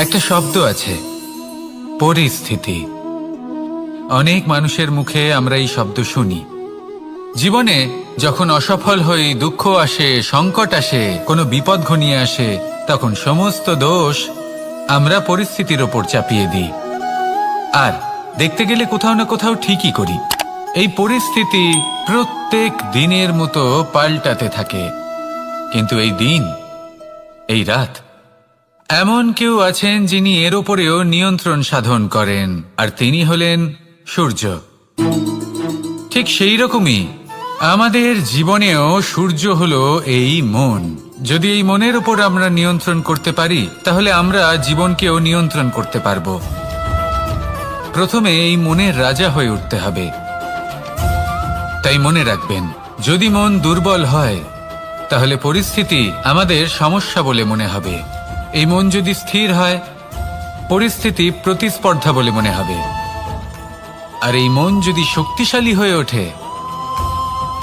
একটা শব্দ আছে, পরিস্থিতি। অনেক মানুষের মুখে আমরা এই শব্দ শুনি। জীবনে যখন অসফল হই, দুঃখ আসে, সংকট আসে, কোনো বিপদ ঘনিয়ে আসে, তখন সমস্ত দোষ আমরা পরিস্থিতির ওপর চাপিয়ে দিই। আর দেখতে গেলে কোথাও না কোথাও ঠিকই করি। এই পরিস্থিতি প্রত্যেক দিনের মতো পাল্টাতে থাকে, কিন্তু এই দিন, এই রাত, এমন কেউ আছেন যিনি এর ওপরেও নিয়ন্ত্রণ সাধন করেন, আর তিনি হলেন সূর্য। ঠিক সেই রকমই আমাদের জীবনেও সূর্য হলো এই মন। যদি এই মনের উপর আমরা নিয়ন্ত্রণ করতে পারি, তাহলে আমরা জীবনকেও নিয়ন্ত্রণ করতে পারবো। প্রথমে এই মনের রাজা হয়ে উঠতে হবে। তাই মনে রাখবেন, যদি মন দুর্বল হয়, তাহলে পরিস্থিতি আমাদের সমস্যা বলে মনে হবে। এই মন যদি স্থির হয়, পরিস্থিতি প্রতিস্পর্ধা বলে মনে হবে। আর এই মন যদি শক্তিশালী হয়ে ওঠে,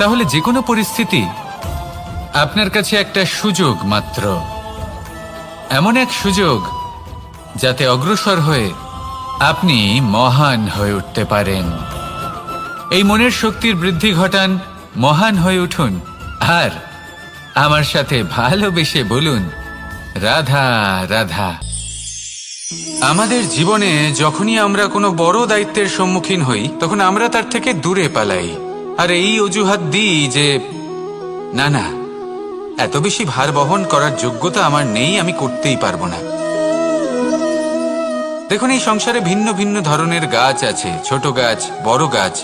তাহলে যে কোনো পরিস্থিতি আপনার কাছে একটা সুযোগ মাত্র। এমন এক সুযোগ যাতে অগ্রসর হয়ে আপনি মহান হয়ে উঠতে পারেন। এই মনের শক্তির বৃদ্ধি ঘটান, মহান হয়ে উঠুন, আর আমার সাথে ভালোবেসে বলুন, রাধা রাধা। আমাদের জীবনে যখনই আমরা কোনো বড় দায়িত্বের সম্মুখীন হই, তখন আমরা তার থেকে দূরে পালাই, আর এই অজুহাত দিই যে না না, এত বেশি ভার বহন করার যোগ্যতা আমার নেই, আমি করতেই পারবো না। দেখুন, এই সংসারে ভিন্ন ভিন্ন ধরনের গাছ আছে, ছোট গাছ, বড় গাছ,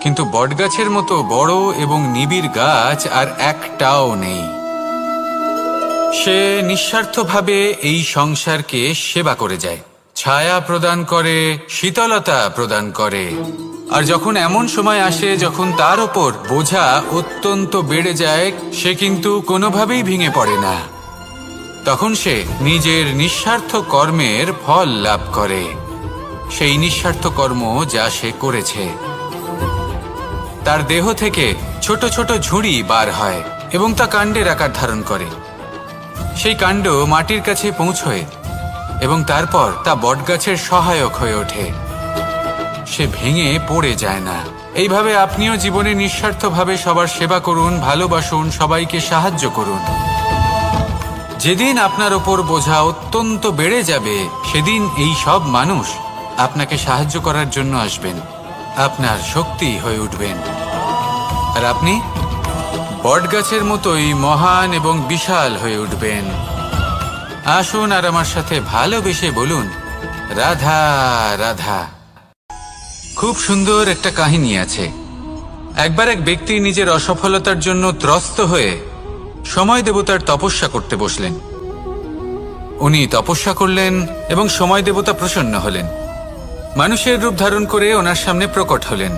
কিন্তু বটগাছের মতো বড় এবং নিবিড় গাছ আর একটাও নেই। সে নিঃস্বার্থভাবে এই সংসারকে সেবা করে যায়, ছায়া প্রদান করে, শীতলতা প্রদান করে। আর যখন এমন সময় আসে যখন তার ওপর বোঝা অত্যন্ত বেড়ে যায়, সে কিন্তু কোনোভাবেই ভেঙে পড়ে না। তখন সে নিজের নিঃস্বার্থ কর্মের ফল লাভ করে, সেই নিঃস্বার্থ কর্ম যা সে করেছে। তার দেহ থেকে ছোট ছোট ঝুড়ি বার হয় এবং তা কাণ্ডের আকার ধারণ করে। সেই কাণ্ড মাটির কাছে পৌঁছয় এবং তারপর তা বটগাছের সহায়ক হয়ে ওঠে। সে ভেঙে পড়ে যায় না। এইভাবে আপনিও জীবনে নিঃস্বার্থভাবে সবার সেবা করুন, ভালোবাসুন, সবাইকে সাহায্য করুন। যেদিন আপনার ওপর বোঝা অত্যন্ত বেড়ে যাবে, সেদিন এই সব মানুষ আপনাকে সাহায্য করার জন্য আসবেন, আপনার শক্তি হয়ে উঠবেন, আর আপনি বটগাছের মতোই মহান এবং বিশাল হয়ে উঠবেন। আসুন আর আমার সাথে ভালোবেসে বলুন, রাধা রাধা। খুব সুন্দর একটা কাহিনী আছে। একবার এক ব্যক্তি নিজের অসফলতার জন্য ত্রস্ত হয়ে সময় দেবতার তপস্যা করতে বসলেন। উনি তপস্যা করলেন এবং সময় দেবতা প্রসন্ন হলেন, মানুষের রূপ ধারণ করে ওনার সামনে প্রকট হলেন।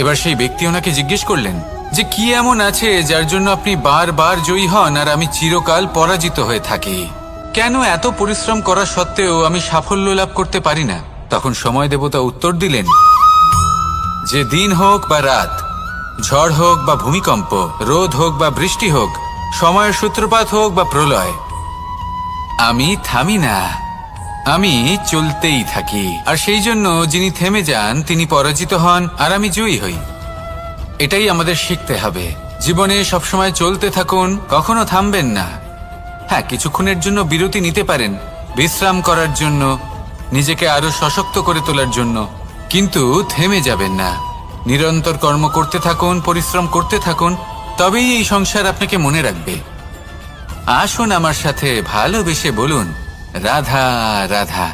এবার সেই ব্যক্তি ওনাকে জিজ্ঞেস করলেন যে কি এমন আছে যার জন্য আপনি বারবার জয়ী হন আর আমি চিরকাল পরাজিত হয়ে থাকি? কেন এত পরিশ্রম করা সত্ত্বেও আমি সাফল্য লাভ করতে পারি না? তখন সময় দেবতা উত্তর দিলেন যে দিন হোক বা রাত, ঝড় হোক বা ভূমিকম্প, রোদ হোক বা বৃষ্টি হোক, সময়ের সূত্রপাত হোক বা প্রলয়, আমি থামি না, আমি চলতেই থাকি। আর সেই জন্য যিনি থেমে যান তিনি পরাজিত হন আর আমি জয়ী হই। এটাই আমাদের শিখতে হবে। জীবনে সবসময় চলতে থাকুন, কখনো থামবেন না। হ্যাঁ, কিছুক্ষণের জন্য বিরতি নিতে পারেন, বিশ্রাম করার জন্য, নিজেকে আরো সশক্ত করে তোলার জন্য, কিন্তু থেমে যাবেন না। নিরন্তর কর্ম করতে থাকুন, পরিশ্রম করতে থাকুন, তবেই এই সংসার আপনাকে মনে রাখবে। আসুন আমার সাথে ভালোবেসে বলুন, রাধা রাধা।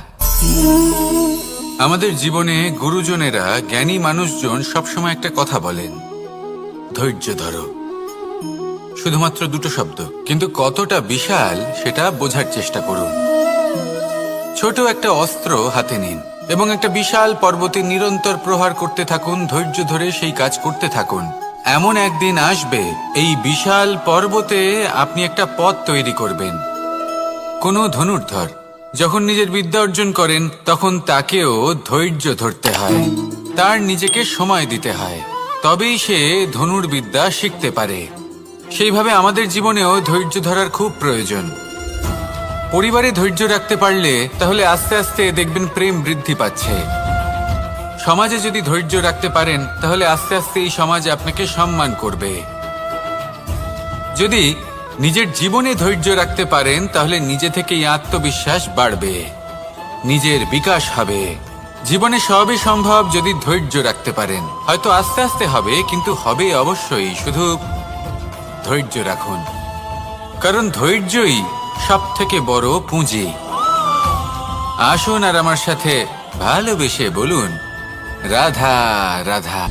আমাদের জীবনে গুরুজনেরা, জ্ঞানী মানুষজন সবসময় একটা কথা বলেন, ধৈর্য ধরো। শুধুমাত্র দুটো শব্দ, কিন্তু কতটা বিশাল সেটা বোঝার চেষ্টা করুন। ছোট একটা অস্ত্র হাতে নিন এবং একটা বিশাল পর্বতে নিরন্তর প্রহার করতে থাকুন, ধৈর্য ধরে সেই কাজ করতে থাকুন। এমন একদিন আসবে, এই বিশাল পর্বতে আপনি একটা পথ তৈরি করবেন। কোনো ধনুর্ধর যখন নিজের বিদ্যা অর্জন করেন, তখন তাকেও ধৈর্য ধরতে হয়, তার নিজেকে সময় দিতে হয়, তবেই সে ধনুর্বিদ্যা শিখতে পারে। সেইভাবে আমাদের জীবনেও ধৈর্য ধরার খুব প্রয়োজন। পরিবারে ধৈর্য রাখতে পারলে তাহলে আস্তে আস্তে দেখবেন প্রেম বৃদ্ধি পাচ্ছে। সমাজে যদি ধৈর্য রাখতে পারেন তাহলে আস্তে আস্তে এই সমাজ আপনাকে সম্মান করবে। যদি নিজের জীবনে ধৈর্য রাখতে পারেন তাহলে নিজে থেকেই আত্মবিশ্বাস বাড়বে, নিজের বিকাশ হবে। জীবনে সবই সম্ভব যদি ধৈর্য রাখতে পারেন। হয়তো আস্তে আস্তে হবে, কিন্তু হবে অবশ্যই। শুধু ধৈর্য রাখুন, কারণ ধৈর্যই সব থেকে বড় পুঁজি। আসুন আর আমার সাথে ভালোবেসে বলুন, রাধা রাধা।